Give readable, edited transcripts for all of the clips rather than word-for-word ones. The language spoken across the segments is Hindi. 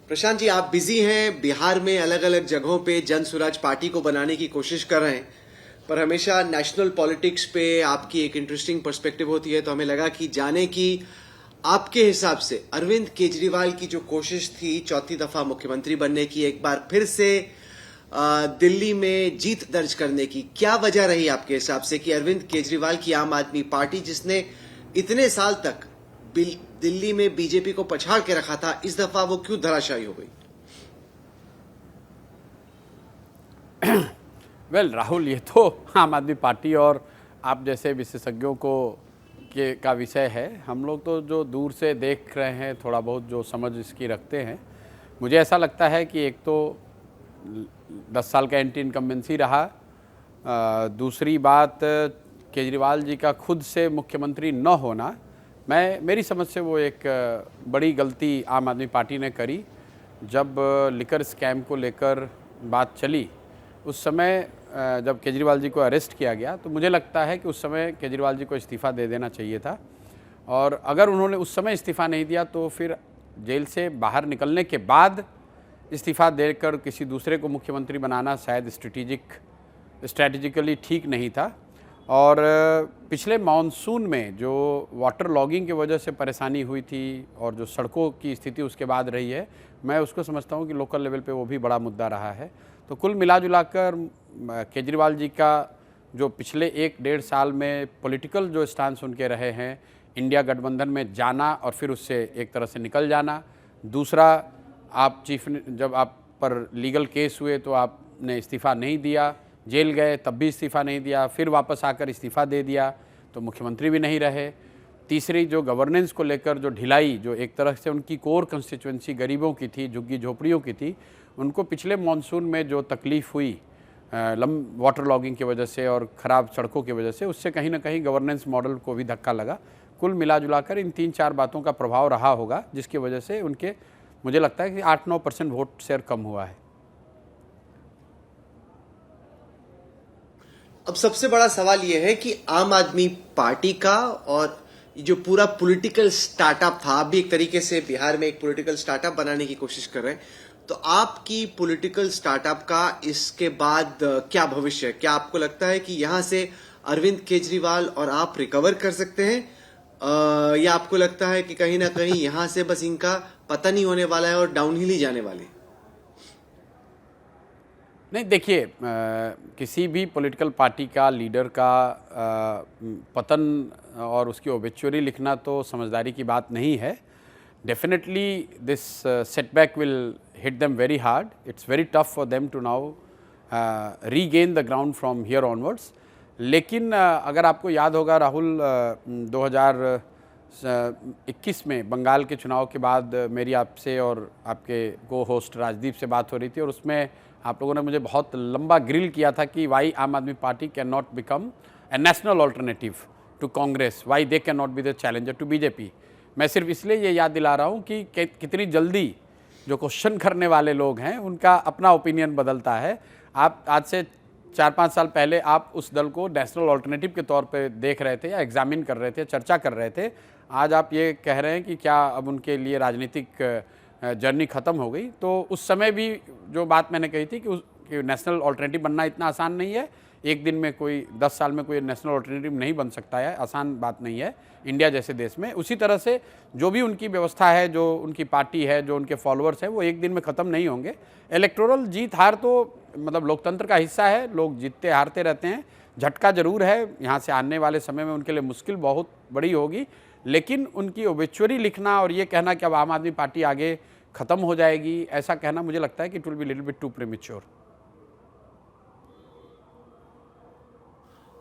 प्रशांत जी, आप बिजी हैं, बिहार में अलग अलग जगहों पे जन स्वराज पार्टी को बनाने की कोशिश कर रहे हैं, पर हमेशा नेशनल पॉलिटिक्स पे आपकी एक इंटरेस्टिंग पर्सपेक्टिव होती है, तो हमें लगा कि जाने की आपके हिसाब से अरविंद केजरीवाल की जो कोशिश थी चौथी दफा मुख्यमंत्री बनने की, एक बार फिर से दिल्ली में जीत दर्ज करने की, क्या वजह रही आपके हिसाब से कि अरविंद केजरीवाल की आम आदमी पार्टी, जिसने इतने साल तक दिल्ली में बीजेपी को पछाड़ के रखा था, इस दफा वो क्यों धराशायी हो गई? वेल राहुल, ये तो आम आदमी पार्टी और आप जैसे विशेषज्ञों को का विषय है। हम लोग तो जो दूर से देख रहे हैं, थोड़ा बहुत जो समझ इसकी रखते हैं, मुझे ऐसा लगता है कि एक तो 10 साल का एंटी इनकम्बेंसी रहा, दूसरी बात केजरीवाल जी का खुद से मुख्यमंत्री न होना, मेरी समझ से वो एक बड़ी गलती आम आदमी पार्टी ने करी। जब लिकर स्कैम को लेकर बात चली, उस समय जब केजरीवाल जी को अरेस्ट किया गया, तो मुझे लगता है कि उस समय केजरीवाल जी को इस्तीफ़ा दे देना चाहिए था। और अगर उन्होंने उस समय इस्तीफ़ा नहीं दिया तो फिर जेल से बाहर निकलने के बाद इस्तीफ़ा देकर किसी दूसरे को मुख्यमंत्री बनाना शायद स्ट्रैटेजिकली ठीक नहीं था। और पिछले मानसून में जो वाटर लॉगिंग की वजह से परेशानी हुई थी और जो सड़कों की स्थिति उसके बाद रही है, मैं उसको समझता हूँ कि लोकल लेवल पे वो भी बड़ा मुद्दा रहा है। तो कुल मिला जुलाकर केजरीवाल जी का जो पिछले 1-1.5 साल में पॉलिटिकल जो स्टांस उनके रहे हैं, इंडिया गठबंधन में जाना और फिर उससे एक तरह से निकल जाना, दूसरा आप जब आप पर लीगल केस हुए तो आपने इस्तीफ़ा नहीं दिया, जेल गए तब भी इस्तीफ़ा नहीं दिया, फिर वापस आकर इस्तीफ़ा दे दिया तो मुख्यमंत्री भी नहीं रहे। तीसरी जो गवर्नेंस को लेकर जो ढिलाई, जो एक तरह से उनकी कोर कंस्टिट्यूएंसी गरीबों की थी, झुग्गी झोपड़ियों की थी, उनको पिछले मानसून में जो तकलीफ़ हुई वाटर लॉगिंग की वजह से और ख़राब सड़कों की वजह से, उससे कहीं ना कहीं गवर्नेंस मॉडल को भी धक्का लगा। कुल मिला जुलाकर इन 3-4 बातों का प्रभाव रहा होगा, जिसकी वजह से उनके, मुझे लगता है कि 8-9% वोट शेयर कम हुआ है। अब सबसे बड़ा सवाल यह है कि आम आदमी पार्टी का और जो पूरा पॉलिटिकल स्टार्टअप था, आप भी एक तरीके से बिहार में एक पॉलिटिकल स्टार्टअप बनाने की कोशिश कर रहे हैं, तो आपकी पॉलिटिकल स्टार्टअप का इसके बाद क्या भविष्य है? क्या आपको लगता है कि यहां से अरविंद केजरीवाल और आप रिकवर कर सकते हैं, या आपको लगता है कि कहीं ना कहीं यहां से बस इनका पतन ही होने वाला है और डाउनहिल ही जाने वाले? नहीं, देखिए, किसी भी पॉलिटिकल पार्टी का लीडर का पतन और उसकी ओबिचुअरी लिखना तो समझदारी की बात नहीं है। Definitely this setback will hit them very hard. It's very tough for them to now regain the ground from here onwards. लेकिन अगर आपको याद होगा राहुल, 2021 में बंगाल के चुनाव के बाद मेरी आपसे और आपके को होस्ट राजदीप से बात हो रही थी, और उसमें आप लोगों ने मुझे बहुत लंबा ग्रिल किया था कि why Aam Aadmi party can not become a national alternative to Congress, why they can not be the challenger to BJP. मैं सिर्फ इसलिए ये याद दिला रहा हूँ कि कितनी जल्दी जो क्वेश्चन करने वाले लोग हैं उनका अपना ओपिनियन बदलता है। आप आज से 4-5 साल पहले आप उस दल को नेशनल ऑल्टरनेटिव के तौर पे देख रहे थे या एग्जामिन कर रहे थे, चर्चा कर रहे थे। आज आप ये कह रहे हैं कि क्या अब उनके लिए राजनीतिक जर्नी ख़त्म हो गई। तो उस समय भी जो बात मैंने कही थी कि नेशनल ऑल्टरनेटिव बनना इतना आसान नहीं है, एक दिन में कोई 10 साल में कोई नेशनल ऑल्टरनेटिव नहीं बन सकता है, आसान बात नहीं है इंडिया जैसे देश में। उसी तरह से जो भी उनकी व्यवस्था है, जो उनकी पार्टी है, जो उनके फॉलोअर्स हैं, वो एक दिन में ख़त्म नहीं होंगे। इलेक्टोरल जीत हार तो मतलब लोकतंत्र का हिस्सा है, लोग जीतते हारते रहते हैं। झटका जरूर है, यहाँ से आने वाले समय में उनके लिए मुश्किल बहुत बड़ी होगी, लेकिन उनकी ओबिचुअरी लिखना और ये कहना कि अब आम आदमी पार्टी आगे ख़त्म हो जाएगी, ऐसा कहना मुझे लगता है कि it will be little bit too premature.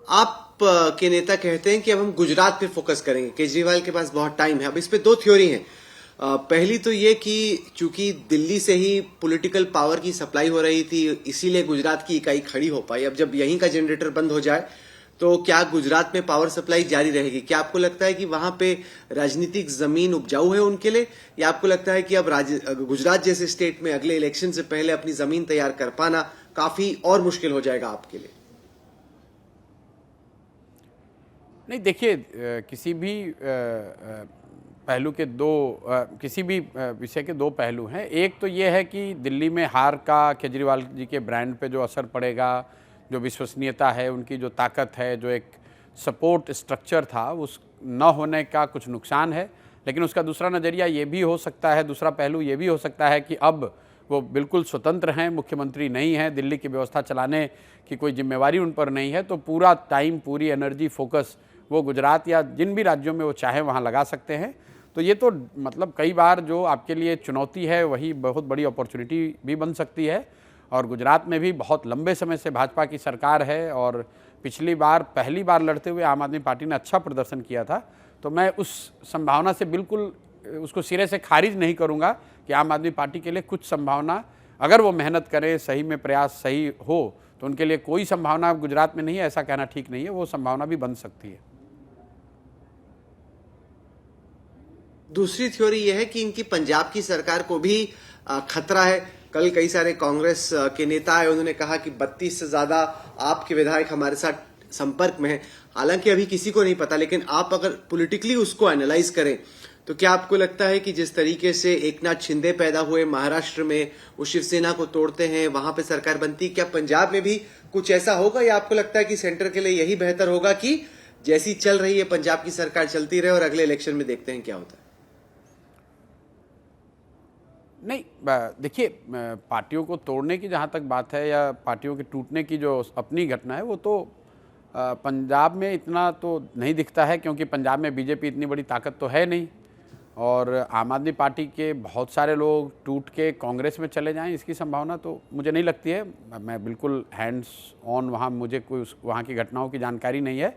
आप के नेता कहते हैं कि अब हम गुजरात पे फोकस करेंगे, केजरीवाल के पास बहुत टाइम है। अब इस पे दो थ्योरी हैं। पहली तो ये कि चूंकि दिल्ली से ही पॉलिटिकल पावर की सप्लाई हो रही थी, इसीलिए गुजरात की इकाई खड़ी हो पाई। अब जब यहीं का जनरेटर बंद हो जाए तो क्या गुजरात में पावर सप्लाई जारी रहेगी? क्या आपको लगता है कि वहां पे राजनीतिक जमीन उपजाऊ है उनके लिए, या आपको लगता है कि अब गुजरात जैसे स्टेट में अगले इलेक्शन से पहले अपनी जमीन तैयार कर पाना काफी और मुश्किल हो जाएगा आपके लिए? नहीं, देखिए, किसी भी पहलू के किसी भी विषय के दो पहलू हैं। एक तो ये है कि दिल्ली में हार का केजरीवाल जी के ब्रांड पे जो असर पड़ेगा, जो विश्वसनीयता है, उनकी जो ताकत है, जो एक सपोर्ट स्ट्रक्चर था, उस न होने का कुछ नुकसान है। लेकिन उसका दूसरा नज़रिया ये भी हो सकता है, दूसरा पहलू ये भी हो सकता है कि अब वो बिल्कुल स्वतंत्र हैं, मुख्यमंत्री नहीं हैं, दिल्ली की व्यवस्था चलाने की कोई जिम्मेवारी उन पर नहीं है, तो पूरा टाइम, पूरी एनर्जी, फोकस वो गुजरात या जिन भी राज्यों में वो चाहें वहाँ लगा सकते हैं। तो ये तो मतलब कई बार जो आपके लिए चुनौती है वही बहुत बड़ी अपॉर्चुनिटी भी बन सकती है। और गुजरात में भी बहुत लंबे समय से भाजपा की सरकार है और पिछली बार पहली बार लड़ते हुए आम आदमी पार्टी ने अच्छा प्रदर्शन किया था। तो मैं उस संभावना से बिल्कुल उसको सिरे से खारिज नहीं करूंगा कि आम आदमी पार्टी के लिए कुछ संभावना, अगर वो मेहनत करें, सही में प्रयास सही हो, तो उनके लिए कोई संभावना गुजरात में नहीं है, ऐसा कहना ठीक नहीं है, वो संभावना भी बन सकती है। दूसरी थ्योरी यह है कि इनकी पंजाब की सरकार को भी खतरा है। कल कई सारे कांग्रेस के नेता आए, उन्होंने कहा कि 32 से ज्यादा आपके विधायक हमारे साथ संपर्क में है। हालांकि अभी किसी को नहीं पता, लेकिन आप अगर पॉलिटिकली उसको एनालाइज करें तो क्या आपको लगता है कि जिस तरीके से एकनाथ शिंदे पैदा हुए महाराष्ट्र में, वो शिवसेना को तोड़ते हैं, वहां पे सरकार बनती, क्या पंजाब में भी कुछ ऐसा होगा, या आपको लगता है कि सेंटर के लिए यही बेहतर होगा कि जैसी चल रही है पंजाब की सरकार चलती रहे और अगले इलेक्शन में देखते हैं क्या होता है? नहीं, देखिए, पार्टियों को तोड़ने की जहाँ तक बात है या पार्टियों के टूटने की जो अपनी घटना है, वो तो पंजाब में इतना तो नहीं दिखता है, क्योंकि पंजाब में बीजेपी इतनी बड़ी ताकत तो है नहीं। और आम आदमी पार्टी के बहुत सारे लोग टूट के कांग्रेस में चले जाएं, इसकी संभावना तो मुझे नहीं लगती है। मैं बिल्कुल हैंड्स ऑन वहाँ, मुझे कोई वहाँ की घटनाओं की जानकारी नहीं है,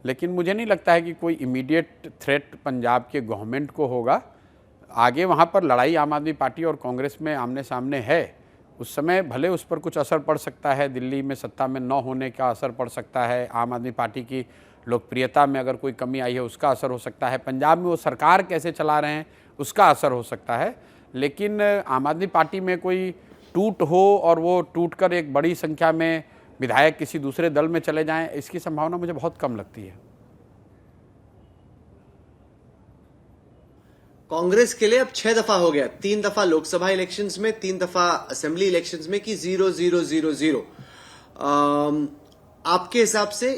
लेकिन मुझे नहीं लगता है कि कोई इमीडिएट थ्रेट पंजाब के गवर्नमेंट को होगा। आगे वहाँ पर लड़ाई आम आदमी पार्टी और कांग्रेस में आमने सामने है, उस समय भले उस पर कुछ असर पड़ सकता है, दिल्ली में सत्ता में न होने का असर पड़ सकता है, आम आदमी पार्टी की लोकप्रियता में अगर कोई कमी आई है उसका असर हो सकता है, पंजाब में वो सरकार कैसे चला रहे हैं उसका असर हो सकता है। लेकिन आम आदमी पार्टी में कोई टूट हो और वो टूट कर एक बड़ी संख्या में विधायक किसी दूसरे दल में चले जाएं, इसकी संभावना मुझे बहुत कम लगती है। कांग्रेस के लिए अब 6 दफा हो गया, 3 दफा लोकसभा इलेक्शंस में, 3 दफा असेंबली इलेक्शंस में कि 0-0-0-0। आपके हिसाब से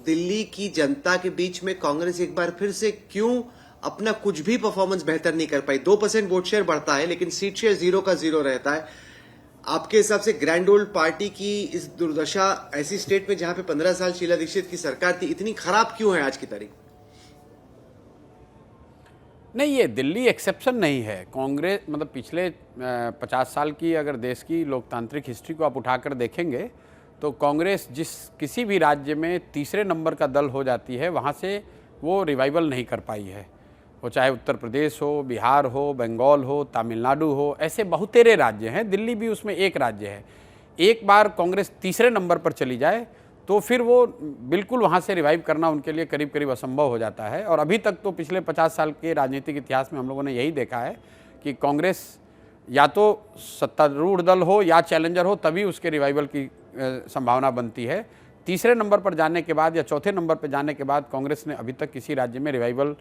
दिल्ली की जनता के बीच में कांग्रेस एक बार फिर से क्यों अपना कुछ भी परफॉर्मेंस बेहतर नहीं कर पाई? 2% वोट शेयर बढ़ता है, लेकिन सीट शेयर 0 का 0 रहता है। आपके हिसाब से ग्रैंड ओल्ड पार्टी की इस दुर्दशा ऐसी स्टेट में जहां पे 15 साल शीला दीक्षित की सरकार थी, इतनी खराब क्यों है आज की तारीख? नहीं, ये दिल्ली एक्सेप्शन नहीं है। कांग्रेस मतलब पिछले 50 साल की अगर देश की लोकतांत्रिक हिस्ट्री को आप उठाकर देखेंगे तो कांग्रेस जिस किसी भी राज्य में तीसरे नंबर का दल हो जाती है, वहाँ से वो रिवाइवल नहीं कर पाई है। वो चाहे उत्तर प्रदेश हो, बिहार हो, बंगाल हो, तमिलनाडु हो, ऐसे बहुतेरे राज्य हैं, दिल्ली भी उसमें एक राज्य है। एक बार कांग्रेस तीसरे नंबर पर चली जाए तो फिर वो बिल्कुल वहाँ से रिवाइव करना उनके लिए करीब करीब असंभव हो जाता है। और अभी तक तो पिछले 50 साल के राजनीतिक इतिहास में हम लोगों ने यही देखा है कि कांग्रेस या तो सत्तारूढ़ दल हो या चैलेंजर हो, तभी उसके रिवाइवल की संभावना बनती है। तीसरे नंबर पर जाने के बाद या चौथे नंबर पर जाने के बाद कांग्रेस ने अभी तक किसी राज्य में रिवाइवल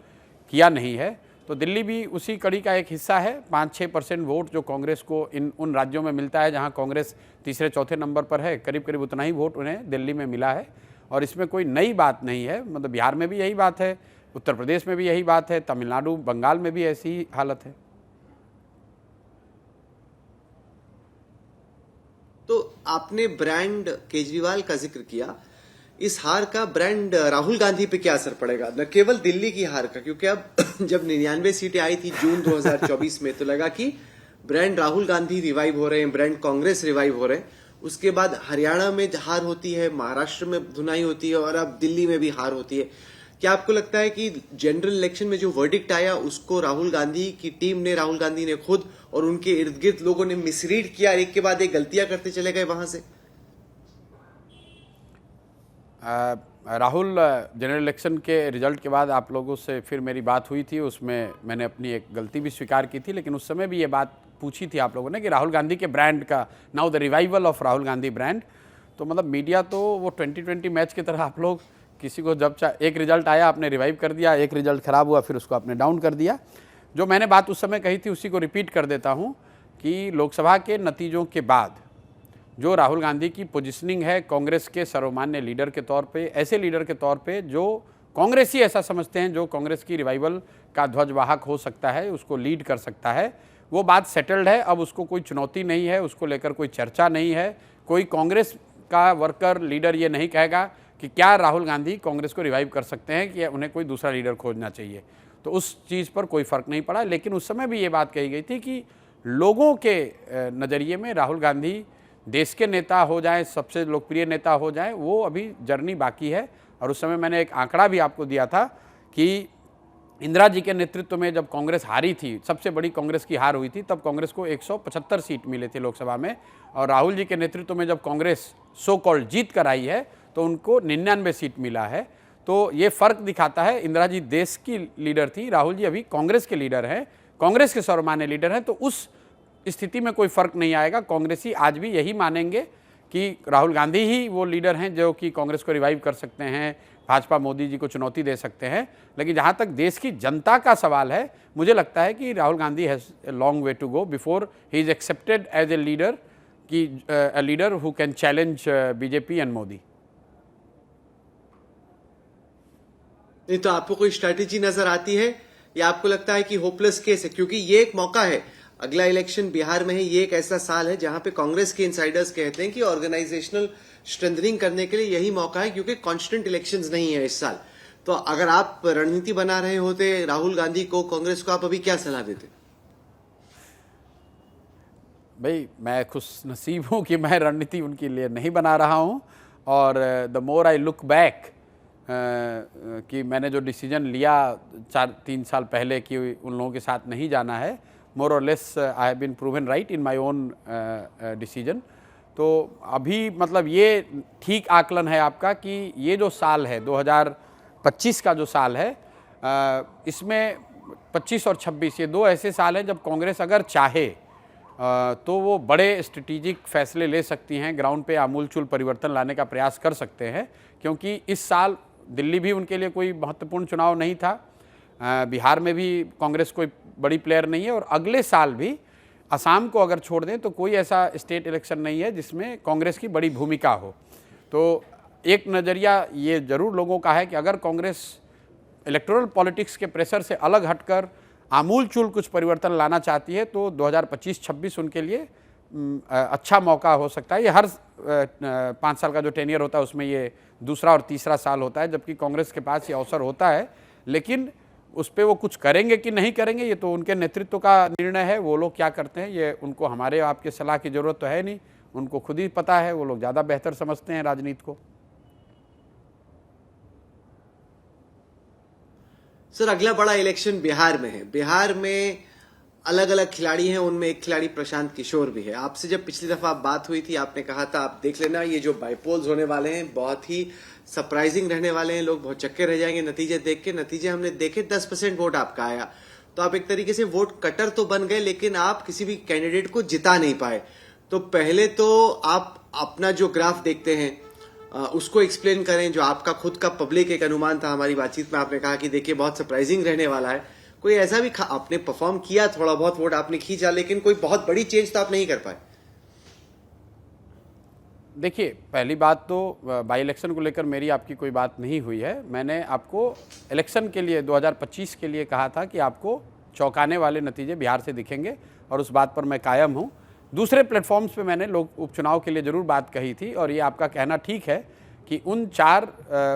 किया नहीं है। तो दिल्ली भी उसी कड़ी का एक हिस्सा है। 5-6% वोट जो कांग्रेस को उन राज्यों में मिलता है जहां कांग्रेस तीसरे चौथे नंबर पर है, करीब करीब उतना ही वोट उन्हें दिल्ली में मिला है। और इसमें कोई नई बात नहीं है, मतलब बिहार में भी यही बात है, उत्तर प्रदेश में भी यही बात है, तमिलनाडु, बंगाल में भी ऐसी ही हालत है। तो आपने ब्रांड केजरीवाल का जिक्र किया, इस हार का ब्रांड राहुल गांधी पे क्या असर पड़ेगा? न केवल दिल्ली की हार का, क्योंकि अब जब 99 सीटें आई थी जून 2024 में, तो लगा कि ब्रांड राहुल गांधी रिवाइव हो रहे हैं, ब्रांड कांग्रेस रिवाइव हो रहे हैं। उसके बाद हरियाणा में हार होती है, महाराष्ट्र में धुनाई होती है और अब दिल्ली में भी हार होती है। क्या आपको लगता है कि जनरल इलेक्शन में जो वर्डिक्ट आया उसको राहुल गांधी की टीम ने, राहुल गांधी ने खुद और उनके इर्द गिर्द लोगों ने मिसरीड किया, एक के बाद एक गलतियां करते चले गए वहां से? राहुल, जनरल इलेक्शन के रिजल्ट के बाद आप लोगों से फिर मेरी बात हुई थी, उसमें मैंने अपनी एक गलती भी स्वीकार की थी, लेकिन उस समय भी ये बात पूछी थी आप लोगों ने कि राहुल गांधी के ब्रांड का, now the revival of Rahul Gandhi brand. तो मतलब मीडिया तो वो 2020 मैच की तरह आप लोग किसी को जब एक रिजल्ट आया आपने रिवाइव कर दिया, एक रिजल्ट खराब हुआ फिर उसको आपने डाउन कर दिया। जो मैंने बात उस समय कही थी उसी को रिपीट कर देता हूँ कि लोकसभा के नतीजों के बाद जो राहुल गांधी की पोजीशनिंग है कांग्रेस के सर्वमान्य लीडर के तौर पे, ऐसे लीडर के तौर पे जो कांग्रेसी ऐसा समझते हैं जो कांग्रेस की रिवाइवल का ध्वजवाहक हो सकता है, उसको लीड कर सकता है, वो बात सेटल्ड है। अब उसको कोई चुनौती नहीं है, उसको लेकर कोई चर्चा नहीं है। कोई कांग्रेस का वर्कर लीडर ये नहीं कहेगा कि क्या राहुल गांधी कांग्रेस को रिवाइव कर सकते हैं कि उन्हें कोई दूसरा लीडर खोजना चाहिए। तो उस चीज़ पर कोई फ़र्क नहीं पड़ा। लेकिन उस समय भी ये बात कही गई थी कि लोगों के नज़रिए में राहुल गांधी देश के नेता हो जाएं, सबसे लोकप्रिय नेता हो जाएं, वो अभी जर्नी बाकी है। और उस समय मैंने एक आंकड़ा भी आपको दिया था कि इंदिरा जी के नेतृत्व में जब कांग्रेस हारी थी, सबसे बड़ी कांग्रेस की हार हुई थी, तब कांग्रेस को 175 सीट मिले थे लोकसभा में। और राहुल जी के नेतृत्व में जब कांग्रेस सो कॉल्ड जीत कर आई है तो उनको 99 सीट मिला है। तो ये फ़र्क दिखाता है, इंदिरा जी देश की लीडर थी, राहुल जी अभी कांग्रेस के लीडर हैं, कांग्रेस के सर्वमान्य लीडर हैं। तो उस स्थिति में कोई फ़र्क नहीं आएगा। कांग्रेसी आज भी यही मानेंगे कि राहुल गांधी ही वो लीडर हैं जो कि कांग्रेस को रिवाइव कर सकते हैं, भाजपा मोदी जी को चुनौती दे सकते हैं। लेकिन जहाँ तक देश की जनता का सवाल है, मुझे लगता है कि Rahul Gandhi has a long way to go before he is accepted as a leader कि a leader who can challenge BJP and Modi. नहीं तो आपको कोई स्ट्रैटेजी नजर आती है या आपको लगता है कि होपलेस केस है? क्योंकि ये एक मौका है, अगला इलेक्शन बिहार में है, ये एक ऐसा साल है जहां पे कांग्रेस के इनसाइडर्स कहते हैं कि ऑर्गेनाइजेशनल स्ट्रेंथनिंग करने के लिए यही मौका है, क्योंकि कांस्टेंट इलेक्शंस नहीं है इस साल। तो अगर आप रणनीति बना रहे होते राहुल गांधी को, कांग्रेस को, आप अभी क्या सलाह देते? भाई मैं खुश नसीब हूँ कि मैं रणनीति उनके लिए नहीं बना रहा हूँ। और the more I look back कि मैंने जो डिसीजन लिया 3 साल पहले कि उन लोगों के साथ नहीं जाना है, मोर और less I have been proven right in my own decision. तो अभी मतलब ये ठीक आकलन है आपका कि ये जो साल है 2025 का जो साल है, इसमें 25 और 26 ये 2 ऐसे साल हैं जब कांग्रेस अगर चाहे तो वो बड़े स्ट्रेटेजिक फैसले ले सकती हैं, ग्राउंड पे आमूलचूल परिवर्तन लाने का प्रयास कर सकते हैं। क्योंकि इस साल दिल्ली भी उनके लिए कोई महत्वपूर्ण चुनाव नहीं था, बिहार में भी कांग्रेस कोई बड़ी प्लेयर नहीं है, और अगले साल भी असम को अगर छोड़ दें तो कोई ऐसा स्टेट इलेक्शन नहीं है जिसमें कांग्रेस की बड़ी भूमिका हो। तो एक नज़रिया ये ज़रूर लोगों का है कि अगर कांग्रेस इलेक्टोरल पॉलिटिक्स के प्रेशर से अलग हटकर आमूलचूल कुछ परिवर्तन लाना चाहती है तो 2025-26 उनके लिए अच्छा मौका हो सकता है। ये हर 5 साल का जो टेन्योर होता है उसमें ये दूसरा और तीसरा साल होता है, जबकि कांग्रेस के पास ये अवसर होता है। लेकिन उस पर वो कुछ करेंगे कि नहीं करेंगे ये तो उनके नेतृत्व का निर्णय है। वो लोग क्या करते हैं ये उनको हमारे आपके सलाह की ज़रूरत तो है नहीं, उनको खुद ही पता है, वो लोग ज़्यादा बेहतर समझते हैं राजनीति को। सर, अगला बड़ा इलेक्शन बिहार में है। बिहार में अलग अलग खिलाड़ी हैं, उनमें एक खिलाड़ी प्रशांत किशोर भी है। आपसे जब पिछली दफा बात हुई थी आपने कहा था आप देख लेना ये जो बाईपोल्स होने वाले हैं बहुत ही सरप्राइजिंग रहने वाले हैं, लोग बहुत चक्के रह जाएंगे नतीजे देख के। नतीजे हमने देखे, 10% वोट आपका आया। तो आप एक तरीके से वोट कटर तो बन गए, लेकिन आप किसी भी कैंडिडेट को जिता नहीं पाए। तो पहले तो आप अपना जो ग्राफ देखते हैं उसको एक्सप्लेन करें, जो आपका खुद का पब्लिक एक अनुमान था। हमारी बातचीत में आपने कहा कि देखिए बहुत सरप्राइजिंग रहने वाला है। कोई ऐसा भी आपने परफॉर्म किया, थोड़ा बहुत वोट आपने खींचा, लेकिन कोई बहुत बड़ी चेंज तो आप नहीं कर पाए। देखिए, पहली बात तो बाई इलेक्शन को लेकर मेरी आपकी कोई बात नहीं हुई है। मैंने आपको इलेक्शन के लिए 2025 के लिए कहा था कि आपको चौंकाने वाले नतीजे बिहार से दिखेंगे, और उस बात पर मैं कायम हूँ। दूसरे प्लेटफॉर्म्स पे मैंने लोक उपचुनाव के लिए ज़रूर बात कही थी, और ये आपका कहना ठीक है कि उन 4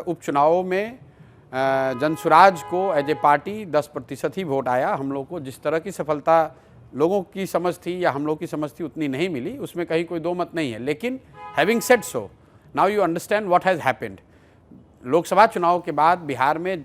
उपचुनावों में जनसुराज को एज ए पार्टी 10% ही वोट आया। हम लोग को जिस तरह की सफलता लोगों की समझ थी या हम लोग की समझ थी उतनी नहीं मिली, उसमें कहीं कोई दो मत नहीं है। लेकिन having said so, now you understand what has happened. Lok Sabha चुनाव के बाद बिहार में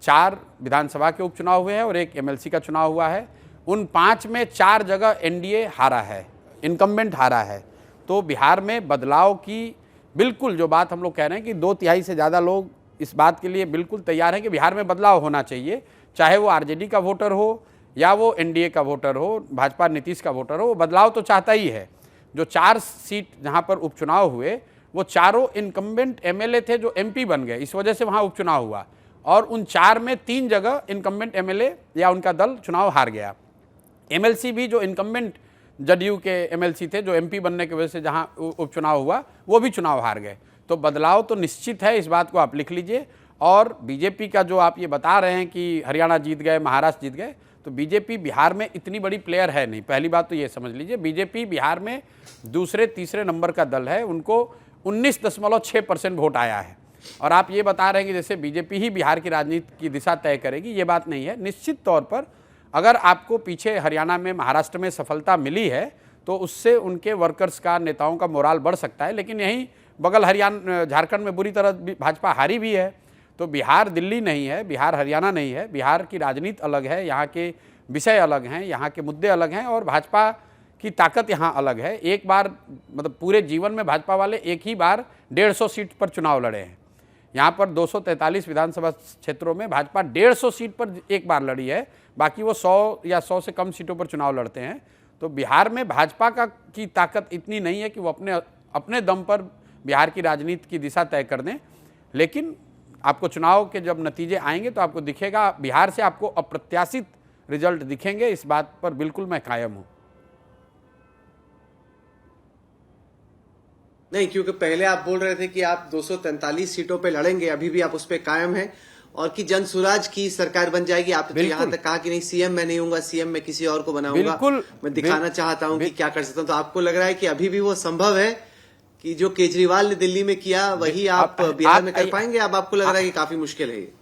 4 विधानसभा के उपचुनाव हुए हैं और 1 MLC का चुनाव हुआ है। उन 5 में 4 जगह NDA हारा है, इनकम्बेंट हारा है। तो बिहार में बदलाव की बिल्कुल जो बात हम लोग कह रहे हैं कि 2/3 से ज़्यादा लोग इस बात के लिए बिल्कुल तैयार हैं कि बिहार में बदलाव होना चाहिए, चाहे वो RJD का वोटर हो या वो NDA का वोटर हो, भाजपा नीतीश का वोटर हो, वो बदलाव तो चाहता ही है। जो 4 सीट जहाँ पर उपचुनाव हुए वो चारों इनकम्बेंट एमएलए थे जो एमपी बन गए, इस वजह से वहाँ उपचुनाव हुआ। और उन 4 में 3 जगह इनकम्बेंट एमएलए या उनका दल चुनाव हार गया। एमएलसी भी जो इनकम्बेंट जदयू के एमएलसी थे, जो एमपी बनने की वजह से जहां उपचुनाव हुआ, वो भी चुनाव हार गए। तो बदलाव तो निश्चित है, इस बात को आप लिख लीजिए। और बीजेपी का जो आप ये बता रहे हैं कि हरियाणा जीत गए, महाराष्ट्र जीत गए, तो बीजेपी बिहार में इतनी बड़ी प्लेयर है नहीं। पहली बात तो ये समझ लीजिए, बीजेपी बिहार में दूसरे तीसरे नंबर का दल है, उनको 19.6% वोट आया है। और आप ये बता रहे हैं कि जैसे बीजेपी ही बिहार की राजनीति की दिशा तय करेगी, ये बात नहीं है। निश्चित तौर पर अगर आपको पीछे हरियाणा में, महाराष्ट्र में सफलता मिली है तो उससे उनके वर्कर्स का, नेताओं का मोराल बढ़ सकता है। लेकिन यहीं बगल हरियाणा, झारखंड में बुरी तरह भाजपा हारी भी है। तो बिहार दिल्ली नहीं है, बिहार हरियाणा नहीं है। बिहार की राजनीति अलग है, यहाँ के विषय अलग हैं, यहाँ के मुद्दे अलग हैं और भाजपा की ताकत यहाँ अलग है। एक बार मतलब पूरे जीवन में भाजपा वाले एक ही बार 150 सीट पर चुनाव लड़े हैं। यहाँ पर 243 विधानसभा क्षेत्रों में भाजपा 150 सीट पर एक बार लड़ी है, बाकी वो 100 या 100 से कम सीटों पर चुनाव लड़ते हैं। तो बिहार में भाजपा की ताकत इतनी नहीं है कि वो अपने दम पर बिहार की राजनीति की दिशा तय कर दें। लेकिन आपको चुनाव के जब नतीजे आएंगे तो आपको दिखेगा, बिहार से आपको अप्रत्याशित रिजल्ट दिखेंगे। इस बात पर बिल्कुल मैं कायम हूँ। नहीं, क्योंकि पहले आप बोल रहे थे कि आप 243 सीटों पे लड़ेंगे, अभी भी आप उस पर कायम हैं, और कि जन स्वराज की सरकार बन जाएगी। आपने तो यहां तक कहा कि नहीं, सीएम मैं नहीं हूंगा, सीएम मैं किसी और को बनाऊंगा, मैं दिखाना चाहता हूं कि क्या कर सकता हूं। तो आपको लग रहा है कि अभी भी वो संभव है कि जो केजरीवाल ने दिल्ली में किया वही आप बिहार में कर पाएंगे? अब आपको लग रहा है कि काफी मुश्किल है ये?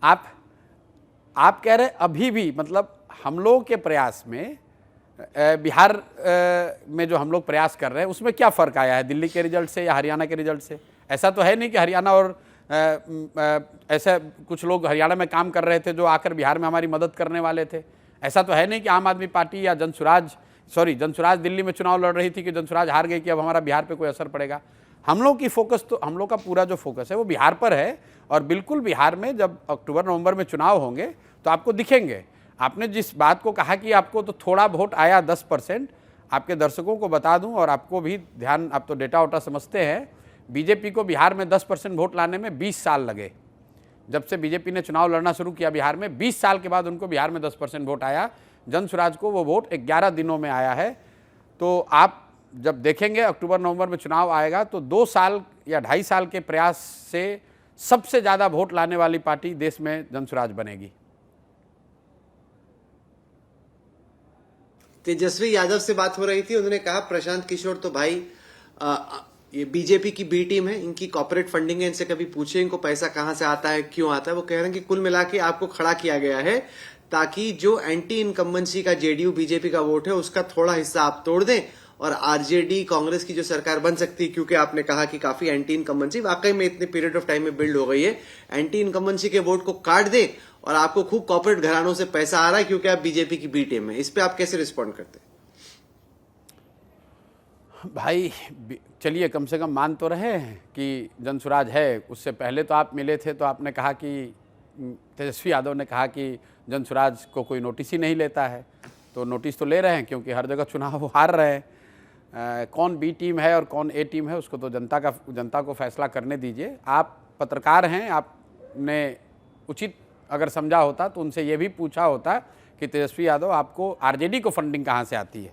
आप कह रहे अभी भी, मतलब हम लोग के प्रयास में बिहार में जो हम लोग प्रयास कर रहे हैं उसमें क्या फ़र्क आया है दिल्ली के रिजल्ट से या हरियाणा के रिजल्ट से? ऐसा तो है नहीं कि हरियाणा और ऐसे कुछ लोग हरियाणा में काम कर रहे थे जो आकर बिहार में हमारी मदद करने वाले थे। ऐसा तो है नहीं कि आम आदमी पार्टी या जनसुराज दिल्ली में चुनाव लड़ रही थी कि जनसुराज हार गई कि अब हमारा बिहार पे कोई असर पड़ेगा। हम लोग की फोकस, तो हम लोग का पूरा जो फोकस है वो बिहार पर है। और बिल्कुल बिहार में जब अक्टूबर नवंबर में चुनाव होंगे तो आपको दिखेंगे। आपने जिस बात को कहा कि आपको तो थोड़ा वोट आया 10%, आपके दर्शकों को बता दूं और आपको भी ध्यान, आप तो डेटा वोटा समझते हैं, बीजेपी को बिहार में 10% वोट लाने में 20 साल लगे। जब से बीजेपी ने चुनाव लड़ना शुरू किया बिहार में, 20 साल के बाद उनको बिहार में 10% वोट आया। जनसुराज को वो वोट 11 दिनों में आया है। तो आप जब देखेंगे अक्टूबर नवंबर में चुनाव आएगा तो 2 साल या 2.5 साल के प्रयास से सबसे ज़्यादा वोट लाने वाली पार्टी देश में जनसुराज बनेगी। तेजस्वी यादव से बात हो रही थी, उन्होंने कहा प्रशांत किशोर तो भाई ये बीजेपी की बी टीम है, इनकी कॉर्पोरेट फंडिंग है, इनसे कभी पूछे इनको पैसा कहां से आता है, क्यों आता है। वो कह रहे हैं कि कुल मिला के आपको खड़ा किया गया है ताकि जो एंटी इनकम्बेंसी का जेडीयू बीजेपी का वोट है उसका थोड़ा हिस्सा आप तोड़ दें और आरजेडी कांग्रेस की जो सरकार बन सकती है, क्योंकि आपने कहा कि काफी एंटी इनकम्बेंसी वाकई में इतने पीरियड ऑफ टाइम में बिल्ड हो गई है, एंटी इनकम्बेंसी के वोट को काट दें और आपको खूब कॉर्पोरेट घरानों से पैसा आ रहा है क्योंकि आप बीजेपी की बी टीम है। इस पे आप कैसे रिस्पॉन्ड करते हैं? भाई चलिए, कम से कम मान तो रहे हैं कि जनसुराज है। उससे पहले तो आप मिले थे तो आपने कहा कि, तेजस्वी यादव ने कहा कि जनसुराज को कोई नोटिस ही नहीं लेता है। तो नोटिस तो ले रहे हैं क्योंकि हर जगह चुनाव हार रहे हैं। कौन बी टीम है और कौन ए टीम है उसको तो जनता को फैसला करने दीजिए। आप पत्रकार हैं, आपने उचित अगर समझा होता तो उनसे ये भी पूछा होता कि तेजस्वी यादव आपको आरजेडी को फंडिंग कहाँ से आती है,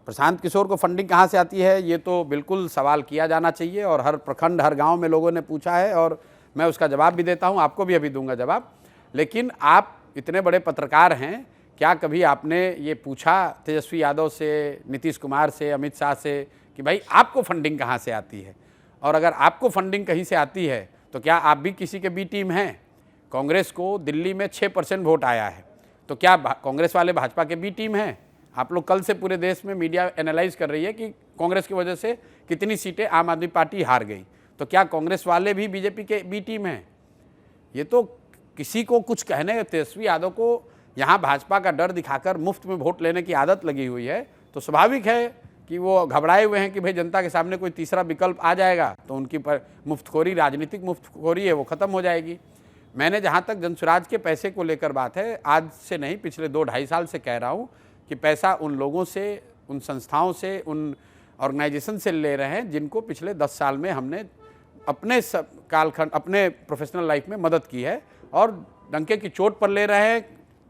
प्रशांत किशोर को फंडिंग कहाँ से आती है। ये तो बिल्कुल सवाल किया जाना चाहिए और हर प्रखंड, हर गांव में लोगों ने पूछा है और मैं उसका जवाब भी देता हूँ, आपको भी अभी दूंगा जवाब। लेकिन आप इतने बड़े पत्रकार हैं, क्या कभी आपने ये पूछा तेजस्वी यादव से, नीतीश कुमार से, अमित शाह से कि भाई आपको फंडिंग कहाँ से आती है? और अगर आपको फंडिंग कहीं से आती है तो क्या आप भी किसी के बी टीम हैं? कांग्रेस को दिल्ली में 6% वोट आया है, तो क्या कांग्रेस वाले भाजपा के बी टीम हैं? आप लोग कल से पूरे देश में मीडिया एनालाइज कर रही है कि कांग्रेस की वजह से कितनी सीटें आम आदमी पार्टी हार गई, तो क्या कांग्रेस वाले भी बीजेपी के बी टीम हैं? ये तो किसी को कुछ कहने, तेजस्वी यादव को यहाँ भाजपा का डर दिखाकर मुफ्त में वोट लेने की आदत लगी हुई है, तो स्वाभाविक है कि वो घबराए हुए हैं कि भाई जनता के सामने कोई तीसरा विकल्प आ जाएगा तो उनकी पर मुफ्तखोरी, राजनीतिक मुफ्तखोरी है, वो ख़त्म हो जाएगी। मैंने जहाँ तक जनसुराज के पैसे को लेकर बात है, आज से नहीं पिछले 2-2.5 साल से कह रहा हूँ कि पैसा उन लोगों से, उन संस्थाओं से, उन ऑर्गेनाइजेशन से ले रहे हैं जिनको पिछले 10 साल में हमने अपने कालखंड अपने प्रोफेशनल लाइफ में मदद की है, और डंके की चोट पर ले रहे हैं,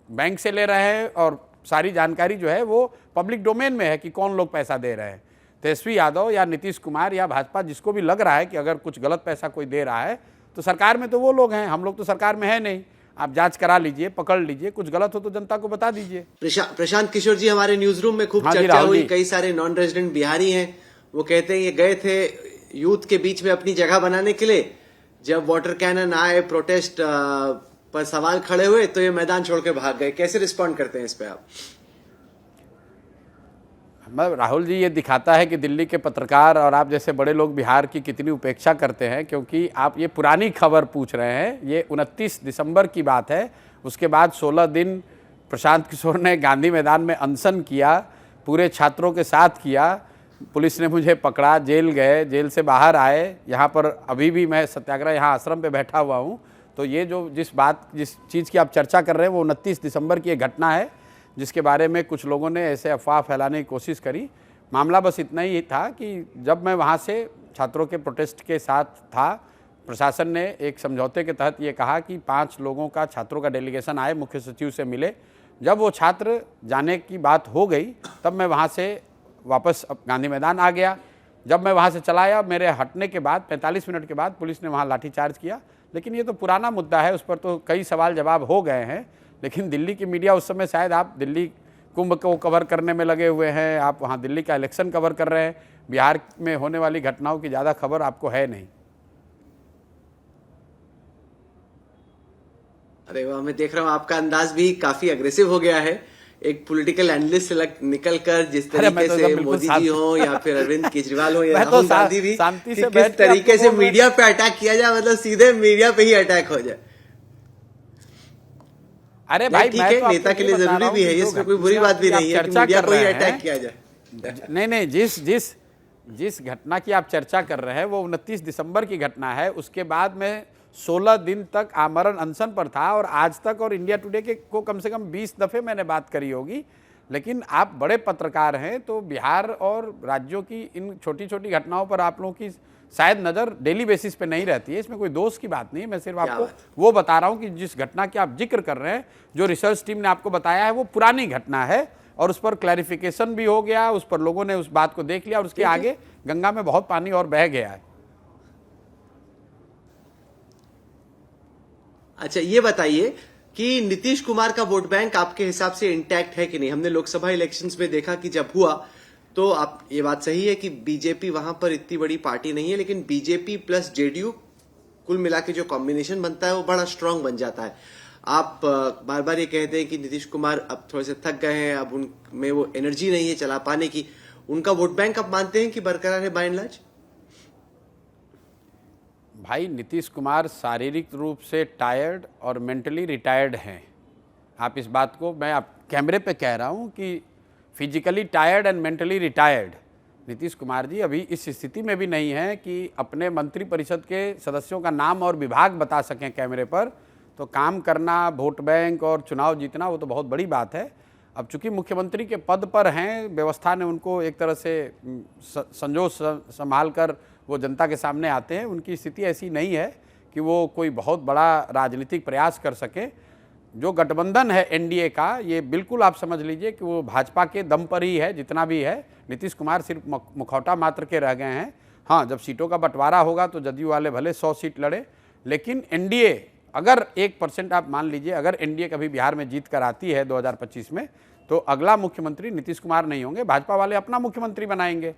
बैंक से ले रहे हैं, और सारी जानकारी जो है वो पब्लिक डोमेन में है कि कौन लोग पैसा दे रहे हैं। तेजस्वी यादव या नीतीश कुमार या भाजपा जिसको भी लग रहा है कि अगर कुछ गलत पैसा कोई दे रहा है तो सरकार में तो वो लोग हैं, हम लोग तो सरकार में है नहीं। आप जांच करा लीजिए, पकड़ लीजिए, कुछ गलत हो तो जनता को बता दीजिए। प्रशांत किशोर जी, हमारे न्यूज रूम में खूब हाँ जी, चर्चा राहुल हुई। जी। कई सारे नॉन रेजिडेंट बिहारी हैं, वो कहते हैं ये गए थे यूथ के बीच में अपनी जगह बनाने के लिए, जब वाटर कैनन आए, प्रोटेस्ट पर सवाल खड़े हुए तो ये मैदान छोड़ के भाग गए। कैसे रिस्पॉन्ड करते हैं इस पे आप? राहुल जी, ये दिखाता है कि दिल्ली के पत्रकार और आप जैसे बड़े लोग बिहार की कितनी उपेक्षा करते हैं, क्योंकि आप ये पुरानी खबर पूछ रहे हैं। ये 29 दिसंबर की बात है। उसके बाद 16 दिन प्रशांत किशोर ने गांधी मैदान में अनशन किया, पूरे छात्रों के साथ किया। पुलिस ने मुझे पकड़ा, जेल गए, जेल से बाहर आए। यहाँ पर अभी भी मैं सत्याग्रह यहाँ आश्रम पे बैठा हुआ हूँ। तो ये जो जिस चीज़ की आप चर्चा कर रहे हैं वो 29 दिसंबर की एक घटना है, जिसके बारे में कुछ लोगों ने ऐसे अफवाह फैलाने की कोशिश करी। मामला बस इतना ही था कि जब मैं वहाँ से छात्रों के प्रोटेस्ट के साथ था, प्रशासन ने एक समझौते के तहत ये कहा कि 5 लोगों का, छात्रों का डेलीगेशन आए, मुख्य सचिव से मिले। जब वो छात्र जाने की बात हो गई तब मैं वहाँ से वापस गांधी मैदान आ गया। जब मैं वहाँ से चला आया, मेरे हटने के बाद 45 मिनट के बाद पुलिस ने वहाँ लाठीचार्ज किया। लेकिन ये तो पुराना मुद्दा है, उस पर तो कई सवाल जवाब हो गए हैं। लेकिन दिल्ली की मीडिया उस समय, शायद आप दिल्ली कुंभ को कवर करने में लगे हुए हैं, आप वहाँ दिल्ली का इलेक्शन कवर कर रहे हैं, बिहार में होने वाली घटनाओं की ज़्यादा खबर आपको है नहीं। अरे वाह, मैं देख रहा हूँ आपका अंदाज भी काफी अग्रेसिव हो गया है। एक पॉलिटिकल एनालिस्ट से निकल कर जिस तरीके से मोदी जी हो या फिर अरविंद केजरीवाल हो या राहुल गांधी भी, कि किस तरीके से मीडिया पे अटैक किया जाए, मतलब सीधे मीडिया पे ही अटैक हो जाए। अरे भाई, ठीक है, नेता के लिए जरूरी भी है, इसमें कोई बुरी बात भी नहीं है कि मीडिया को ही अटैक किया जाए। नहीं, जिस घटना की आप चर्चा कर रहे हैं वो 29 दिसंबर की घटना है। उसके बाद में 16 दिन तक आमरण अनशन पर था, और आज तक और इंडिया टुडे के को कम से कम 20 दफे मैंने बात करी होगी। लेकिन आप बड़े पत्रकार हैं, तो बिहार और राज्यों की इन छोटी छोटी घटनाओं पर आप लोगों की शायद नज़र डेली बेसिस पे नहीं रहती है। इसमें कोई दोष की बात नहीं है। मैं सिर्फ आपको वो बता रहा हूँ कि जिस घटना की आप जिक्र कर रहे हैं, जो रिसर्च टीम ने आपको बताया है, वो पुरानी घटना है, और उस पर क्लैरिफिकेशन भी हो गया, उस पर लोगों ने उस बात को देख लिया, और उसके आगे गंगा में बहुत पानी और बह गया है। अच्छा, ये बताइए कि नीतीश कुमार का वोट बैंक आपके हिसाब से इंटैक्ट है कि नहीं? हमने लोकसभा इलेक्शंस में देखा कि जब हुआ तो आप, ये बात सही है कि बीजेपी वहां पर इतनी बड़ी पार्टी नहीं है, लेकिन बीजेपी प्लस जेडीयू कुल मिला के जो कॉम्बिनेशन बनता है वो बड़ा स्ट्रांग बन जाता है। आप बार बार ये कहते हैं कि नीतीश कुमार अब थोड़े से थक गए हैं, अब उनमें वो एनर्जी नहीं है चला पाने की। उनका वोट बैंक आप मानते हैं कि बरकरार है बाय एंड लार्ज? भाई, नीतीश कुमार शारीरिक रूप से टायर्ड और मेंटली रिटायर्ड हैं। आप इस बात को, मैं आप कैमरे पे कह रहा हूँ कि physically tired and mentally retired Nitish Kumar ji अभी इस स्थिति में भी नहीं है कि अपने मंत्रिपरिषद के सदस्यों का नाम और विभाग बता सकें कैमरे पर। तो काम करना, वोट बैंक और चुनाव जीतना, वो तो बहुत बड़ी बात है। अब चूंकि मुख्यमंत्री के पद पर हैं, व्यवस्था ने उनको एक तरह से संजोग संभाल कर वो जनता के सामने आते हैं। उनकी स्थिति ऐसी नहीं है कि वो कोई बहुत बड़ा राजनीतिक प्रयास कर सकें। जो गठबंधन है एनडीए का, ये बिल्कुल आप समझ लीजिए कि वो भाजपा के दम पर ही है, जितना भी है। नीतीश कुमार सिर्फ मुखौटा मात्र के रह गए हैं। हाँ, जब सीटों का बंटवारा होगा तो जदयू वाले भले 100 सीट लड़े, लेकिन एनडीए अगर 1% आप मान लीजिए, अगर एनडीए कभी बिहार में जीत कर आती है 2025 में, तो अगला मुख्यमंत्री नीतीश कुमार नहीं होंगे, भाजपा वाले अपना मुख्यमंत्री बनाएंगे।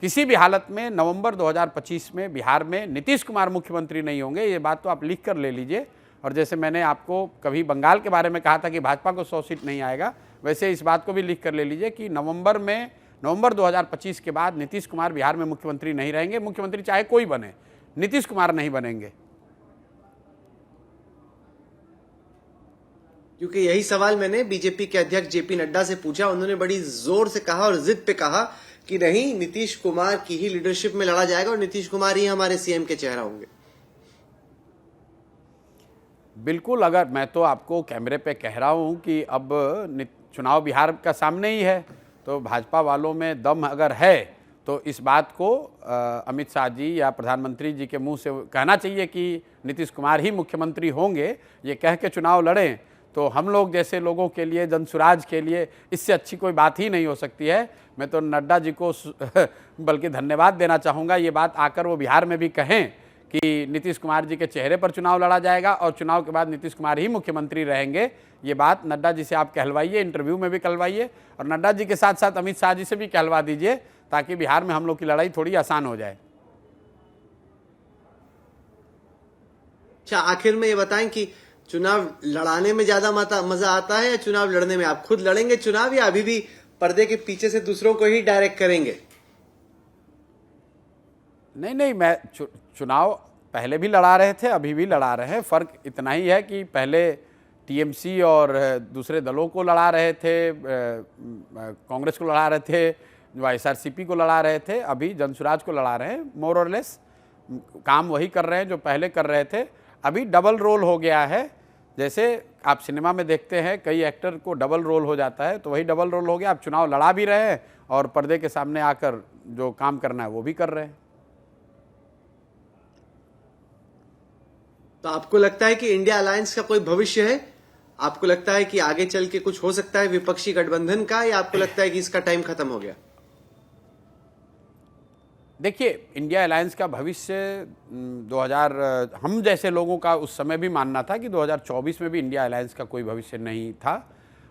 किसी भी हालत में नवंबर 2025 में बिहार में नीतीश कुमार मुख्यमंत्री नहीं होंगे, ये बात तो आप लिख कर ले लीजिए। और जैसे मैंने आपको कभी बंगाल के बारे में कहा था कि भाजपा को 100 सीट नहीं आएगा, वैसे इस बात को भी लिख कर ले लीजिए कि नवंबर 2025 के बाद नीतीश कुमार बिहार में मुख्यमंत्री नहीं रहेंगे। मुख्यमंत्री चाहे कोई बने, नीतीश कुमार नहीं बनेंगे। क्योंकि यही सवाल मैंने बीजेपी के अध्यक्ष जेपी नड्डा से पूछा। उन्होंने बड़ी जोर से कहा और जिद पे कहा कि नहीं, नीतीश कुमार की ही लीडरशिप में लड़ा जाएगा और नीतीश कुमार ही हमारे सीएम के चेहरा होंगे। बिल्कुल, अगर मैं तो आपको कैमरे पे कह रहा हूं कि अब चुनाव बिहार का सामने ही है, तो भाजपा वालों में दम अगर है तो इस बात को अमित शाह जी या प्रधानमंत्री जी के मुंह से कहना चाहिए कि नीतीश कुमार ही मुख्यमंत्री होंगे, ये कह के चुनाव लड़ें, तो हम लोग जैसे लोगों के लिए, जनसुराज के लिए इससे अच्छी कोई बात ही नहीं हो सकती है। मैं तो नड्डा जी को बल्कि धन्यवाद देना चाहूँगा, ये बात आकर वो बिहार में भी कहें कि नीतीश कुमार जी के चेहरे पर चुनाव लड़ा जाएगा और चुनाव के बाद नीतीश कुमार ही मुख्यमंत्री रहेंगे। ये बात नड्डा जी से आप कहलवाइए, इंटरव्यू में भी कहलवाइए, और नड्डा जी के साथ साथ अमित शाह जी से भी कहलवा दीजिए, ताकि बिहार में हम लोग की लड़ाई थोड़ी आसान हो जाए। अच्छा, आखिर में ये बताएं कि चुनाव लड़ाने में ज्यादा मजा आता है या चुनाव लड़ने में? आप खुद लड़ेंगे चुनाव या अभी भी पर्दे के पीछे से दूसरों को ही डायरेक्ट करेंगे? नहीं, मैं चुनाव पहले भी लड़ा रहे थे, अभी भी लड़ा रहे हैं। फ़र्क इतना ही है कि पहले टीएमसी और दूसरे दलों को लड़ा रहे थे, कांग्रेस को लड़ा रहे थे, वाईएसआरसीपी को लड़ा रहे थे, अभी जनसुराज को लड़ा रहे हैं। मोर और लेस काम वही कर रहे हैं जो पहले कर रहे थे। अभी डबल रोल हो गया है, जैसे आप सिनेमा में देखते हैं कई एक्टर को डबल रोल हो जाता है, तो वही डबल रोल हो गया। आप चुनाव लड़ा भी रहे हैं और पर्दे के सामने आकर जो काम करना है वो भी कर रहे हैं। तो आपको लगता है कि इंडिया अलायंस का कोई भविष्य है? आपको लगता है कि आगे चल के कुछ हो सकता है विपक्षी गठबंधन का, या आपको लगता है कि इसका टाइम खत्म हो गया? देखिए, इंडिया अलायंस का भविष्य 2000 हम जैसे लोगों का उस समय भी मानना था कि 2024 में भी इंडिया अलायंस का कोई भविष्य नहीं था,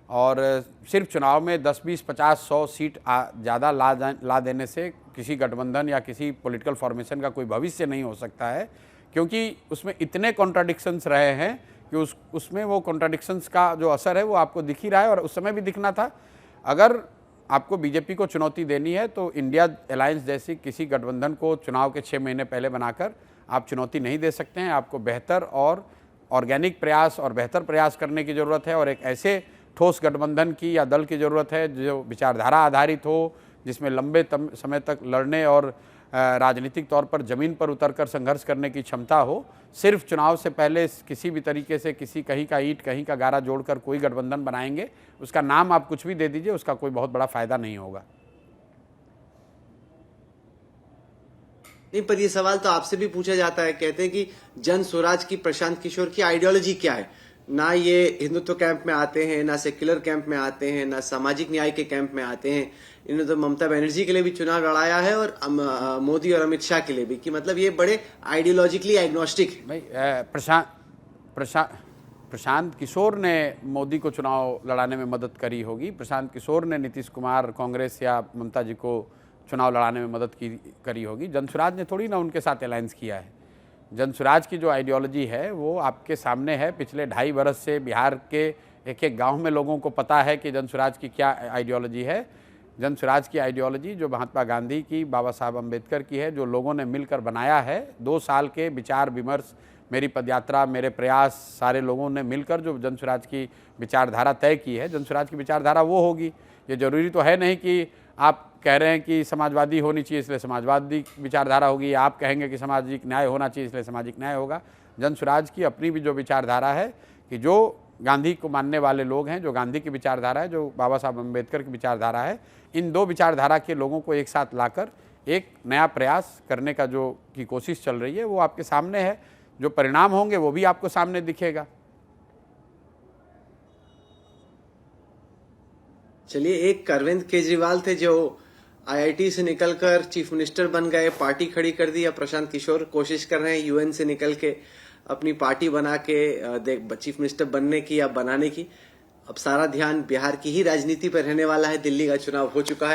और सिर्फ चुनाव में 10, 20, 50, 100 सीट ज़्यादा ला देने से किसी गठबंधन या किसी पॉलिटिकल फॉर्मेशन का कोई भविष्य नहीं हो सकता है, क्योंकि उसमें इतने कॉन्ट्राडिक्शंस रहे हैं कि उसमें वो कॉन्ट्राडिक्शंस का जो असर है वो आपको दिख ही रहा है, और उस समय भी दिखना था। अगर आपको बीजेपी को चुनौती देनी है तो इंडिया अलायंस जैसी किसी गठबंधन को चुनाव के 6 महीने पहले बनाकर आप चुनौती नहीं दे सकते हैं। आपको बेहतर और ऑर्गेनिक प्रयास और बेहतर प्रयास करने की ज़रूरत है, और एक ऐसे ठोस गठबंधन की या दल की ज़रूरत है जो विचारधारा आधारित हो, जिसमें लंबे समय तक लड़ने और राजनीतिक तौर पर ज़मीन पर उतरकर संघर्ष करने की क्षमता हो। सिर्फ चुनाव से पहले किसी भी तरीके से किसी कहीं का ईंट कहीं का गारा जोड़कर कोई गठबंधन बनाएंगे, उसका नाम आप कुछ भी दे दीजिए, उसका कोई बहुत बड़ा फायदा नहीं होगा। नहीं, पर ये सवाल तो आपसे भी पूछा जाता है। कहते हैं कि जन स्वराज की, प्रशांत किशोर की आइडियोलॉजी क्या है? ना ये हिंदुत्व कैंप में आते हैं, ना सेक्युलर कैंप में आते हैं, ना सामाजिक न्याय के कैंप में आते हैं। इन्होंने तो ममता बनर्जी के लिए भी चुनाव लड़ाया है और मोदी और अमित शाह के लिए भी, कि मतलब ये बड़े आइडियोलॉजिकली एग्नोस्टिक है। भाई, प्रशांत किशोर ने मोदी को चुनाव लड़ाने में मदद करी होगी, प्रशांत किशोर ने नीतीश कुमार, कांग्रेस या ममता जी को चुनाव लड़ाने में मदद करी होगी। जनसुराज ने थोड़ी ना उनके साथ अलायंस किया है। जनसुराज की जो आइडियोलॉजी है वो आपके सामने है। पिछले 2.5 बरस से बिहार के एक एक गांव में लोगों को पता है कि जनसुराज की क्या आइडियोलॉजी है। जनसुराज की आइडियोलॉजी जो महात्मा गांधी की, बाबा साहब अम्बेडकर की है, जो लोगों ने मिलकर बनाया है। 2 साल के विचार विमर्श, मेरी पदयात्रा, मेरे प्रयास, सारे लोगों ने मिलकर जो जनसुराज की विचारधारा तय की है, जनसुराज की विचारधारा वो होगी। ये जरूरी तो है नहीं कि आप कह रहे हैं कि समाजवादी होनी चाहिए इसलिए समाजवादी विचारधारा होगी, या आप कहेंगे कि सामाजिक न्याय होना चाहिए इसलिए सामाजिक न्याय होगा। जनसुराज की अपनी भी जो विचारधारा है, कि जो गांधी को मानने वाले लोग हैं, जो गांधी की विचारधारा है, जो बाबा साहब अम्बेडकर की विचारधारा है, इन 2 विचारधारा के लोगों को एक साथ लाकर एक नया प्रयास करने का जो की कोशिश चल रही है वो आपके सामने है। जो परिणाम होंगे वो भी आपको सामने दिखेगा। चलिए, एक अरविंद केजरीवाल थे जो आईआईटी से निकलकर चीफ मिनिस्टर बन गए, पार्टी खड़ी कर दी। या प्रशांत किशोर कोशिश कर रहे हैं यूएन से निकल के अपनी पार्टी बना के चीफ मिनिस्टर बनने की या बनाने की। अब सारा ध्यान बिहार की ही राजनीति पर रहने वाला है। दिल्ली का चुनाव हो चुका है।